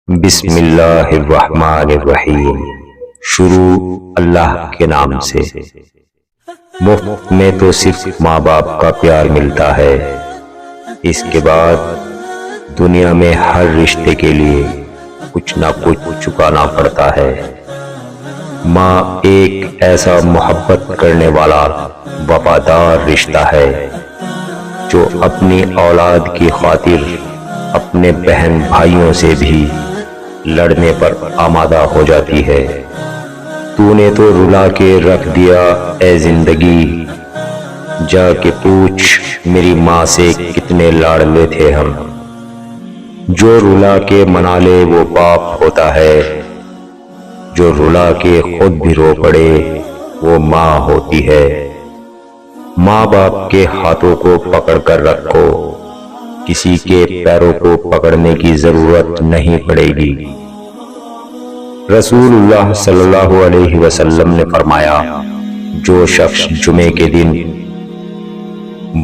بسم اللہ الرحمن الرحیم۔ شروع اللہ کے نام سے۔ مفت میں تو صرف ماں باپ کا پیار ملتا ہے، اس کے بعد دنیا میں ہر رشتے کے لیے کچھ نہ کچھ چکانا پڑتا ہے۔ ماں ایک ایسا محبت کرنے والا وفادار رشتہ ہے جو اپنی اولاد کی خاطر اپنے بہن بھائیوں سے بھی لڑنے پر آمادہ ہو جاتی ہے۔ تو نے تو رلا کے رکھ دیا اے زندگی، جا کے پوچھ میری ماں سے کتنے لاڑلے تھے ہم۔ جو رلا کے منا لے وہ باپ ہوتا ہے، جو رلا کے خود بھی رو پڑے وہ ماں ہوتی ہے۔ ماں باپ کے ہاتھوں کو پکڑ کر رکھو، کسی کے پیروں کو پکڑنے کی ضرورت نہیں پڑے گی۔ رسول اللہ صلی اللہ علیہ وسلم نے فرمایا، جو شخص جمعے کے دن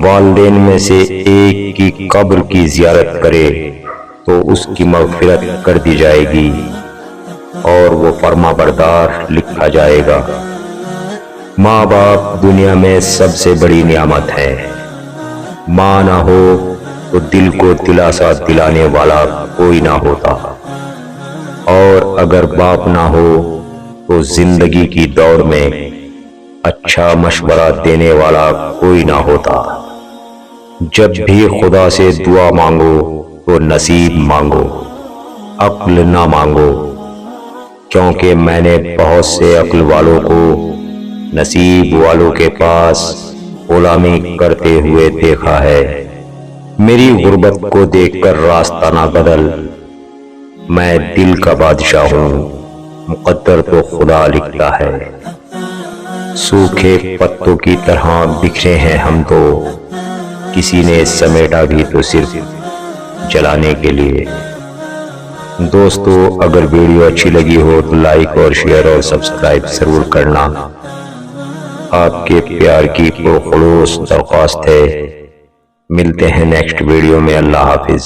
والدین میں سے ایک کی قبر کی زیارت کرے تو اس کی مغفرت کر دی جائے گی اور وہ فرما بردار لکھا جائے گا۔ ماں باپ دنیا میں سب سے بڑی نعمت ہے۔ ماں نہ ہو تو دل کو دلاسا دلانے والا کوئی نہ ہوتا، اور اگر باپ نہ ہو تو زندگی کی دوڑ میں اچھا مشورہ دینے والا کوئی نہ ہوتا۔ جب بھی خدا سے دعا مانگو تو نصیب مانگو، عقل نہ مانگو، کیونکہ میں نے بہت سے عقل والوں کو نصیب والوں کے پاس غلامی کرتے ہوئے دیکھا ہے۔ میری غربت کو دیکھ کر راستہ نہ بدل، میں دل کا بادشاہ ہوں، مقدر تو خدا لکھتا ہے۔ سوکھے پتوں کی طرح بکھرے ہیں ہم تو، کسی نے سمیٹا بھی تو صرف جلانے کے لیے۔ دوستو، اگر ویڈیو اچھی لگی ہو تو لائک اور شیئر اور سبسکرائب ضرور کرنا۔ آپ کے پیار کی پرخلوص درخواست ہے۔ ملتے ہیں نیکسٹ ویڈیو میں۔ اللہ حافظ۔